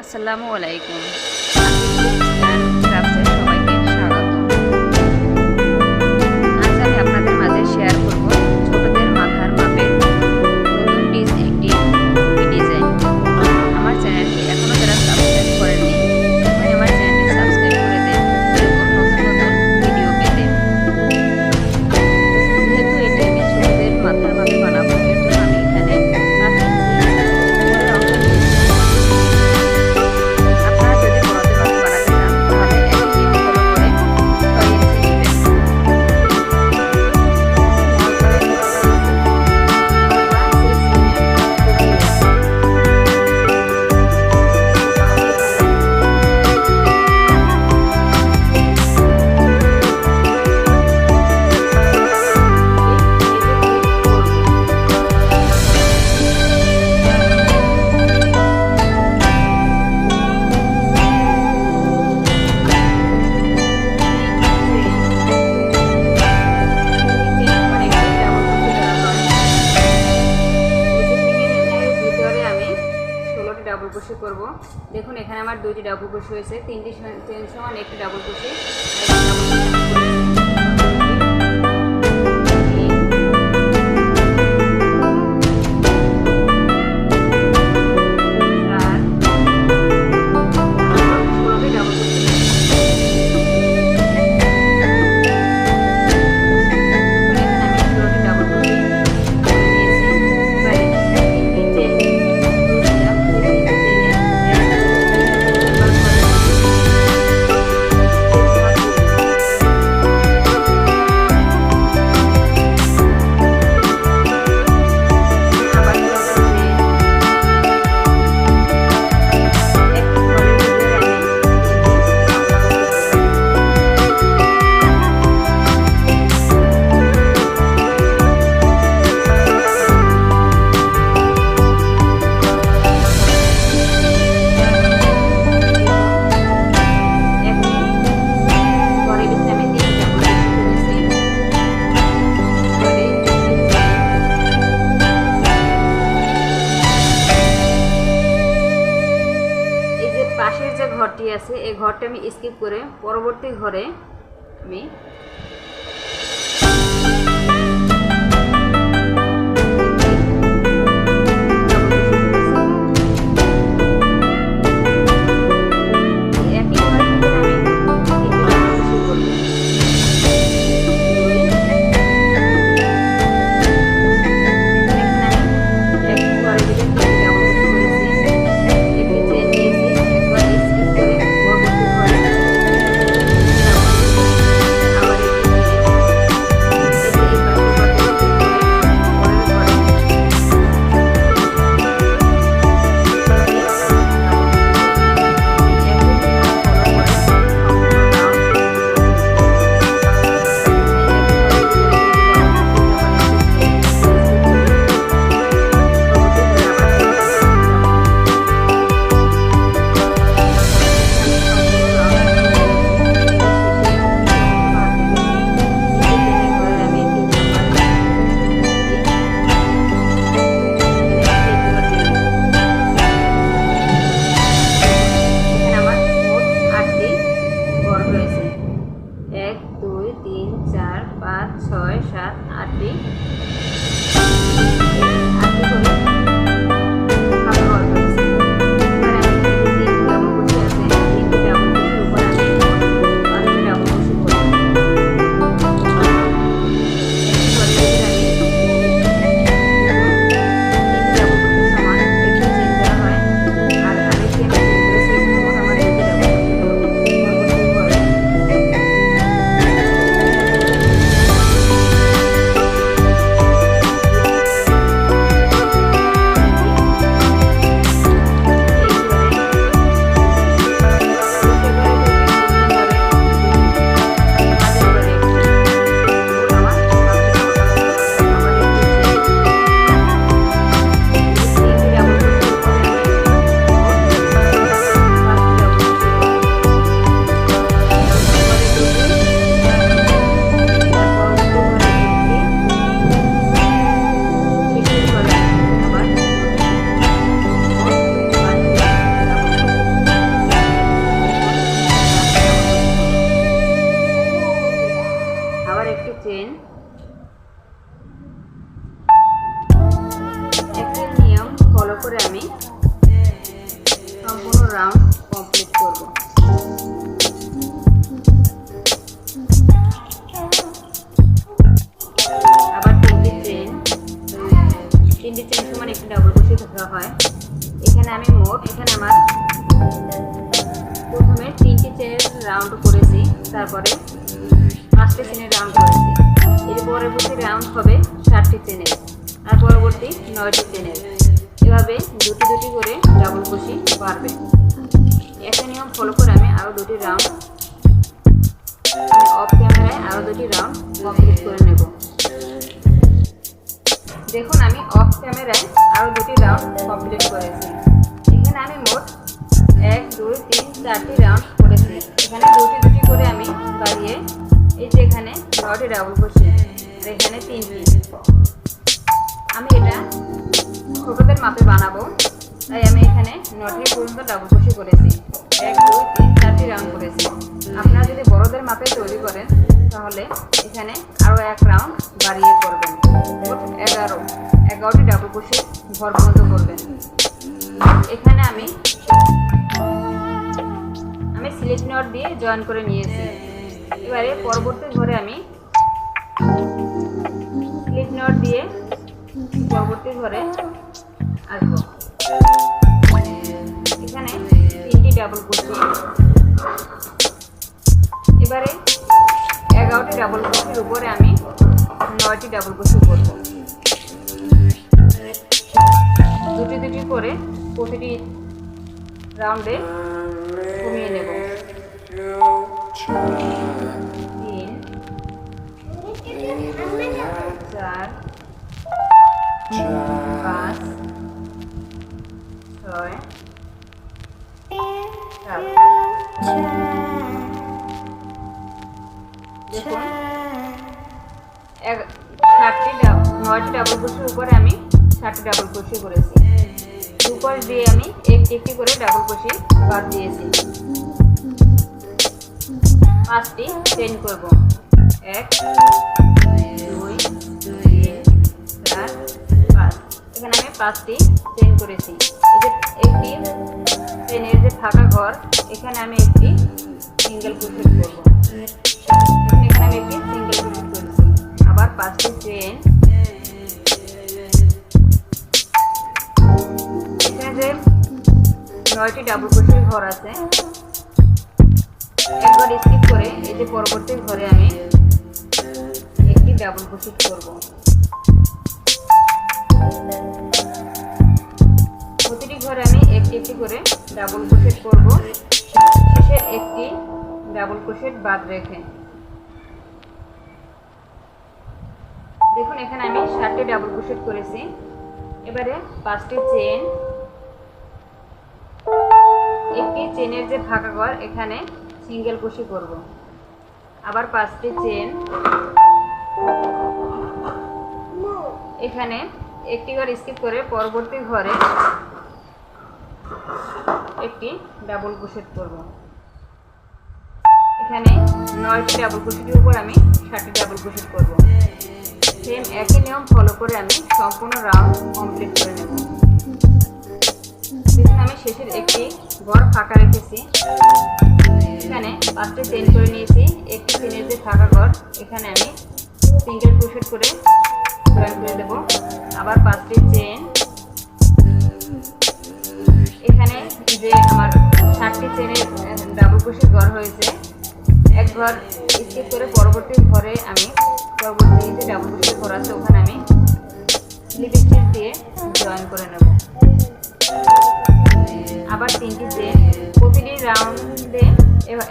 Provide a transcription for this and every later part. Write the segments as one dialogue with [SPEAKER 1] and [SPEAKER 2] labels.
[SPEAKER 1] আসসালামু আলাইকুম। ক্রাফটসে সবাইকে স্বাগত। আজ আমি আপনাদের মাঝে শেয়ার করব ছোটদের মাথার মাপের নতুন একটি ডিজাইন। আমার চ্যানেলটি এখনও যারা সাবস্ক্রাইব করেননি, এখনই আমার চ্যানেলটি সাবস্ক্রাইব করে দেন এরকম নতুন নতুন ভিডিও পেতে। যেহেতু এটি আমি ছোটদের মাথার মাপে বানাবো, এর জন্য আমি এখানে 5 ইঞ্চি উপরের অংশ নিয়েছি। আপনারা যদি বড়দের মাপে বানাতে চান তাহলে একই নিয়ম ফলো করে 6 ইঞ্চি নেবেন। ডাবল ক্রোশে করব। দেখুন এখানে আমার 2টি ডাবল ক্রোশে হয়েছে, 3টি চেন সমান একটি ডাবল ক্রোশে। পাশের যে ঘরটি আছে এই ঘরটা আমি স্কিপ করে পরবর্তী ঘরে আমি সম্পূর্ণ রাউন্ড কমপ্লিট করব। আবার তিনটি চেন সমান একটি ডাবল ক্রোশে ধরা হয়। এখানে আমি মোট আমার প্রথমে 3টি চেনের রাউন্ড করেছি, তারপরে 5টি চেনের রাউন্ড করেছি। এর পরবর্তী রাউন্ড হবে 7টি চেনের, আর পরবর্তী 9টি চেনের। এভাবে দুটি দুটি করে ডাবল ক্রোশে বাড়বে। একটা নিয়ম ফলো করে আমি আরও 2টি রাউন্ড অফ ক্যামেরায় আরও 2টি রাউন্ড কমপ্লিট করে নেব। দেখুন আমি অফ ক্যামেরায় আরও 2টি রাউন্ড কমপ্লিট করেছি। এখানে আমি মোট 1 2 3 4টি রাউন্ড করেছি। এখানে দুটি দুটি করে আমি বাড়িয়ে এই যে এখানে 9টি ডাবল ক্রোশে আর এখানে 3টি। আমি এটা ছোটদের মাপে বানাবো, তাই আমি এখানে 9টি পর্যন্ত ডাবল ক্রোশে করেছি। 1 2 3 4টি রাউন্ড করেছি। আপনারা যদি বড়দের মাপে তৈরি করেন তাহলে এখানে আরও 1 রাউন্ড বাড়িয়ে করবেন। মোট 11টি ডাবল ক্রোশে ঘর বন্ধ করবেন। এখানে আমি স্লিপ নট দিয়ে জয়েন করে নিয়েছি। এবারে পরবর্তী ঘরে আমি স্লিপ নট দিয়ে পরবর্তী ঘরে আসবো। এখানে 3টি ডাবল ক্রোশে। এবারে 11টি ডাবল ক্রোশের উপরে আমি 9টি ডাবল ক্রোশে করব। দুটি দুটি করে প্রতিটি রাউন্ডে কমিয়ে নেব। 3 4 5 6 7। দেখুন 9টি ডাবল ক্রোশের উপরে আমি 7টি ডাবল ক্রোশে করেছি। দুপাশ দিয়ে আমি একটি একটি করে ডাবল ক্রোশে বাদ দিয়েছি। 5টি চেইন করব। 1 2 3 4 5। এখানে আমি 5টি চেইন করেছি। এই যে একটি চেইনের যে ফাঁকা ঘর, এখানে আমি একটি সিঙ্গেল ক্রোশে করব। এখানে আমি একটি সিঙ্গেল ক্রোশে করেছি। আবার 5টি চেইন। এখানে যে 9টি ডাবল ক্রোশের ঘর আছে, একবার স্কিপ করে এই যে পরবর্তী ঘরে আমি একটি ডাবল ক্রোশে করব। প্রতিটি ঘরে আমি একটি একটি করে ডাবল ক্রোশে করব, শেষের একটি ডাবল ক্রোশে বাদ রেখে। দেখুন এখানে আমি 7টি ডাবল ক্রোশে করেছি। এবারে 5টি চেইন, একটি চেইনের যে ফাঁকা ঘর, এখানে সিঙ্গেল ক্রোশে করব। আবার 5টি চেইন, এখানে একটি ঘর স্কিপ করে পরবর্তী ঘরে একটি ডাবল ক্রোশে করব। এখানে 9টি ডাবল ক্রোশের উপর আমি 7টি ডাবল ক্রোশে করব। সেম একই নিয়ম ফলো করে আমি সম্পূর্ণ রাউন্ড কমপ্লিট করে নেব। দেখুন আমি শেষের একটি ঘর ফাঁকা রেখেছি। এখানে 5টি চেইন করে নিয়েছি। একটি চেইনের যে ফাঁকা ঘর, এখানে আমি সিঙ্গেল ক্রোশে করে জয়েন করে দেব। আবার 5টি চেইন। এখানে যে আমার 7টি চেইনের ডাবল ক্রোশের ঘর হয়েছে, এক ঘর স্কিপ করে পরবর্তী ঘরে আমি পরবর্তী যে ডাবল ক্রোশের ঘর আছে ওখানে আমি স্লিপ স্টিচ দিয়ে জয়েন করে নেব। আবার 3টি চেইন। প্রতিটি রাউন্ডে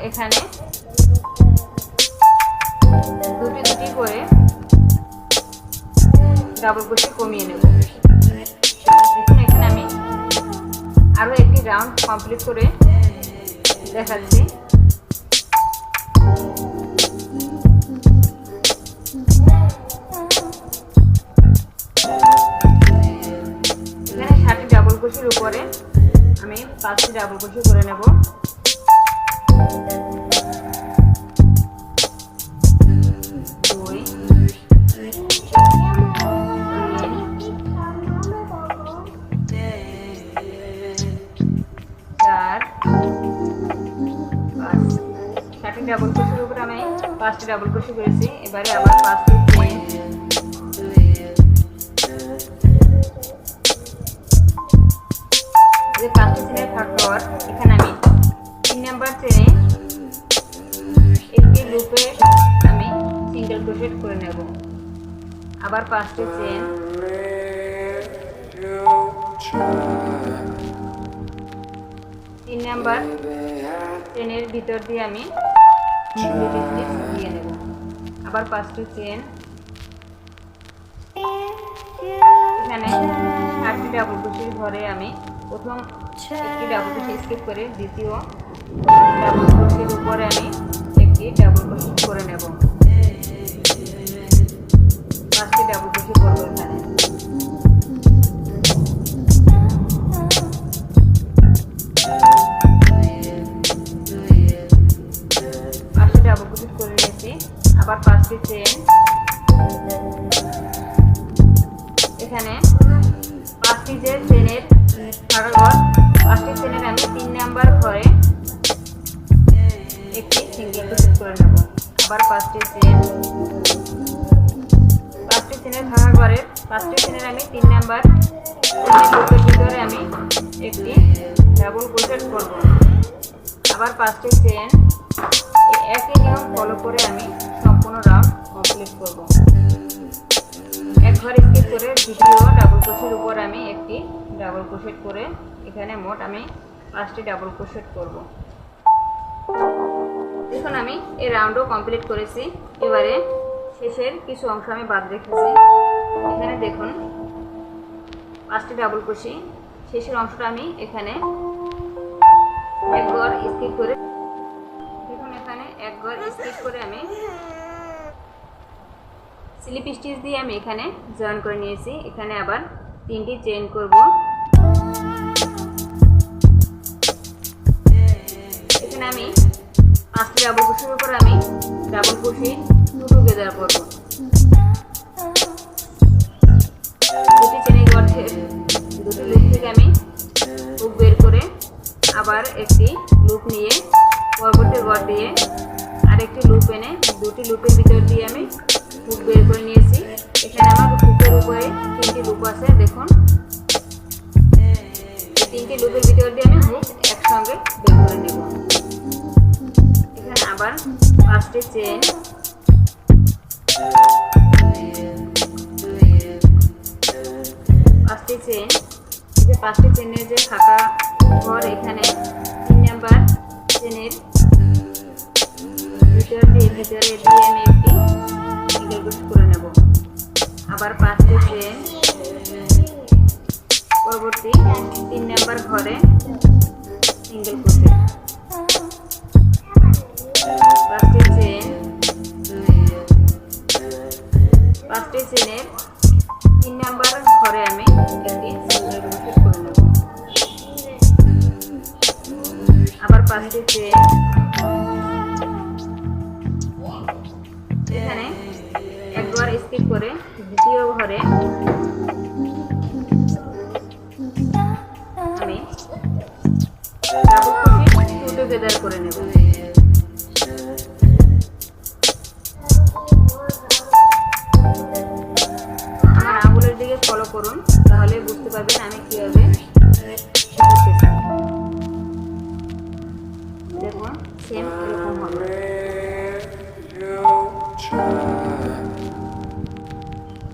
[SPEAKER 1] এখানে দুটি দুটি করে ডাবল ক্রোশে কমিয়ে নেব। দেখুন এখানে আমি আরও একটি রাউন্ড কমপ্লিট করে দেখাচ্ছি। এখানে 7টি ডাবল ক্রোশের উপরে আমি 5টি ডাবল ক্রোশে করে নেব। ডাবল ক্রোশের উপরে আমি 5টি ডাবল ক্রোশে করেছি। এবারে আবার 5টি চেইন, এই 5টি চেইনের ভাগ হওয়ার এখানে আমি 3 নাম্বার চেইনে একটি লুপে আমি সিঙ্গেল ক্রোশেট করে নেব। আবার 5টি চেইন, 3 নাম্বার চেইনের ভিতর দিয়ে আমি স্লিপ স্টিচ দিয়ে নেব। আবার 5টি চেইন, এখানে 8টি ডাবল ক্রোশের ঘরে আমি প্রথম একটি ডাবল ক্রোশে স্কিপ করে দ্বিতীয় ডাবল ক্রোশের উপরে আমি একটি ডাবল ক্রোশে করে নেব। 5টি ডাবল ক্রোশে করব এখানে। ডাবল ক্রোশেট করে নিয়েছি। আবার 5টি চেইন, এখানে 5টি যে চেইনের ভাগা ঘর, 5টি চেইনের আমি 3 নাম্বার ঘরে একটি সিঙ্গেল ক্রোশেট করে নেব। আবার 5টি চেইন, 5টি চেইনের ভাগা ঘরের 5টি চেইনের আমি 3 নাম্বার চেইনের লুপের ভিতরে আমি একটি ডাবল ক্রোশেট করব। আবার 5টি চেইন, একই নিয়ম ফলো করে আমি সম্পূর্ণ রাউন্ড কমপ্লিট করব। এক ঘর স্কিপ করে দ্বিতীয় ডাবল ক্রোশের উপর আমি একটি ডাবল ক্রোশেট করে এখানে মোট আমি 5টি ডাবল ক্রোশেট করব। দেখুন আমি এই রাউন্ডও কমপ্লিট করেছি। এবারে শেষের কিছু অংশ আমি বাদ রেখেছি। এখানে দেখুন 5টি ডাবল ক্রোশে, শেষের অংশটা আমি এখানে এক ঘর স্কিপ করে, দেখুন এখানে এক ঘর স্কিপ করে আমি স্লিপ স্টিচ দিয়ে আমি এখানে জয়েন করে নিয়েছি। এখানে আবার 3টি চেইন করব। এখানে আমি 5টি ডাবল ক্রোশের উপর আমি ডাবল ক্রোশে টুগেদার করব। দুটি চেইনের মধ্যে দুটি লুপ থেকে আমি হুক বের করে আবার একটি লুপ নিয়ে পরবর্তী ঘর দিয়ে আরেকটি লুপ এনে দুটি লুপের ভিতর দিয়ে আমি হুক বের করে নিয়েছি। এখানে আমার হুকের উপরে 3টি লুপ আছে। দেখুন এই 3টি লুপের ভিতর দিয়ে আমি হুক একসঙ্গে বের করে নেব। এখানে আবার 5টি চেইন, 5টি চেইন, এই যে 5টি চেইনের যে ফাঁকা ঘর এখানে 3 নাম্বার চেইনের ভিতরে দিয়ে আমি একটি সিঙ্গেল ক্রোশেট করে নেব। আবার 5টি চেইন, পরবর্তী 3 নাম্বার ঘরে সিঙ্গেল ক্রোশেট, 5টি চেইন, 5টি চেইনের 3 নাম্বার ঘরে আমি একটি সিঙ্গেল ক্রোশেট করে নেব। আবার 5টি চেইন, এখানে একবার স্কিপ করে দ্বিতীয় ঘরে আমি ডাবল ক্রোশেট টুগেদার করে নেব। আমার আঙুলের দিকে ফলো করুন, তাহলে বুঝতে পারবেন আমি কিভাবে করতেছি। দেখুন সেম এরকম হবে।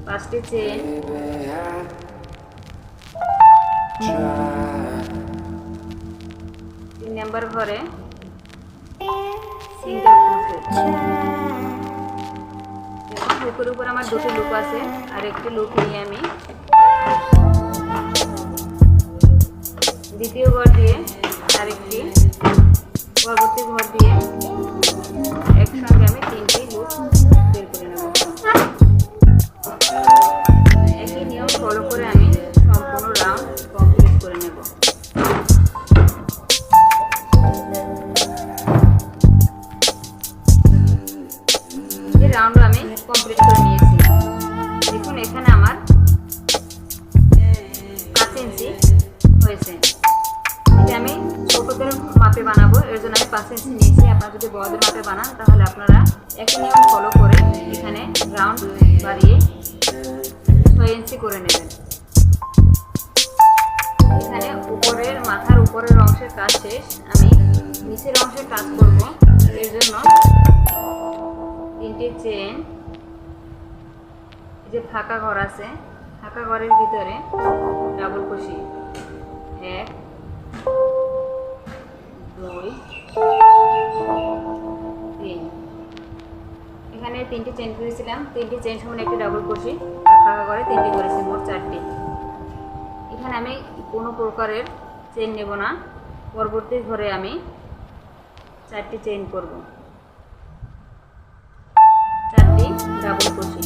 [SPEAKER 1] 5টি চেইন, 3 নাম্বার ঘরে সিঙ্গেল ক্রোশেট। হুকের উপর আমার দুটি লুপ আছে, আর একটি লুপ নিয়ে আমি দ্বিতীয় ঘর দিয়ে আরেকটি পরবর্তী ঘর দিয়ে একসঙ্গে আমি 3টি লুপ বের করে নেব। একই নিয়ম ফলো করে আমি সম্পূর্ণ রাউন্ড কমপ্লিট করে নেব। এই রাউন্ড আমি কমপ্লিট করে নিয়েছি। দেখুন এখানে আমার 5 ইঞ্চি হয়েছে। এটা আমি ছোট ছোটদের মাপে বানাবো, এর জন্য আমি 5 ইঞ্চি নিয়েছি। আপনারা যদি বড়দের মাপে বানান তাহলে আপনারা একই নিয়ম ফলো করে এখানে রাউন্ড বাড়িয়ে 6 ইঞ্চি করে নেবেন। এখানে উপরের মাথার উপরের অংশের কাজ শেষ, আমি নিচের অংশের কাজ করব। এর জন্য 3টি চেন, যে ফাঁকা ঘর আছে, ফাঁকা ঘরের ভিতরে ডাবল কুশি 1 2 3। এখানে 3টি চেন করেছিলাম, 3টি চেন সমান একটি ডাবল কুশি, ফাঁকা ঘরে 3টি করেছি, মোট 4টি। এখানে আমি কোনো প্রকারের চেন নেব না, পরবর্তী ঘরে আমি 4টি চেন করব, 4টি ডাবল কুশি।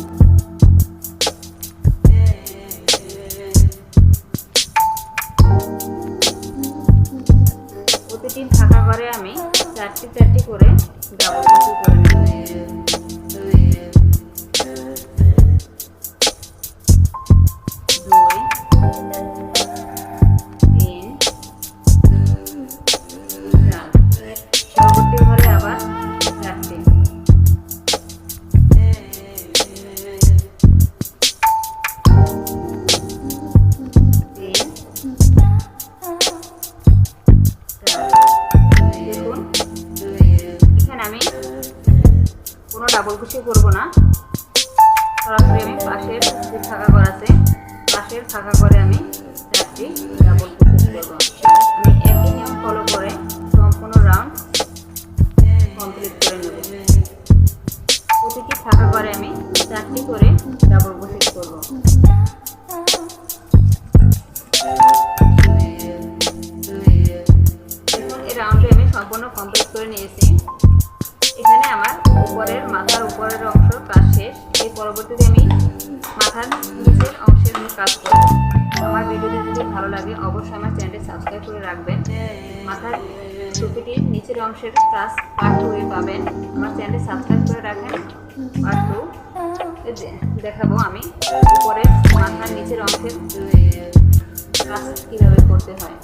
[SPEAKER 1] প্রতিটি ফাঁকা ঘরে আমি 4টি করে ডাবল কুশি করে নেব। 2 ডাবল কুশি করব না, সরাসরি আমি পাশের যে ফাঁকা ঘর আছে, পাশের ফাঁকা ঘরে আমি 4টি ডাবল কুশি করব। আমি একই নিয়ম ফলো করে সম্পূর্ণ রাউন্ড কমপ্লিট করে নেব। প্রতিটি ফাঁকা ঘরে আমি 4টি করে ডাবল কুশি করব। দেখুন এই রাউন্ডটি আমি সম্পূর্ণ কমপ্লিট করে নিয়েছি। এখানে আমার উপরের মাথার উপরের অংশ কাজ শেষ। এই পরবর্তীতে আমি মাথার নিচের অংশের কাজ করব। আমার ভিডিওটি যদি ভালো লাগে অবশ্যই আমার চ্যানেলটি সাবস্ক্রাইব করে রাখবেন। মাথার টুপিটির নিচের অংশের কাজ পার্ট 2 পাবেন। আমার চ্যানেলটি সাবস্ক্রাইব করে রাখেন। পার্ট 2 দেখাবো আমি উপরের মাথার নিচের অংশের কাজ কীভাবে করতে হয়।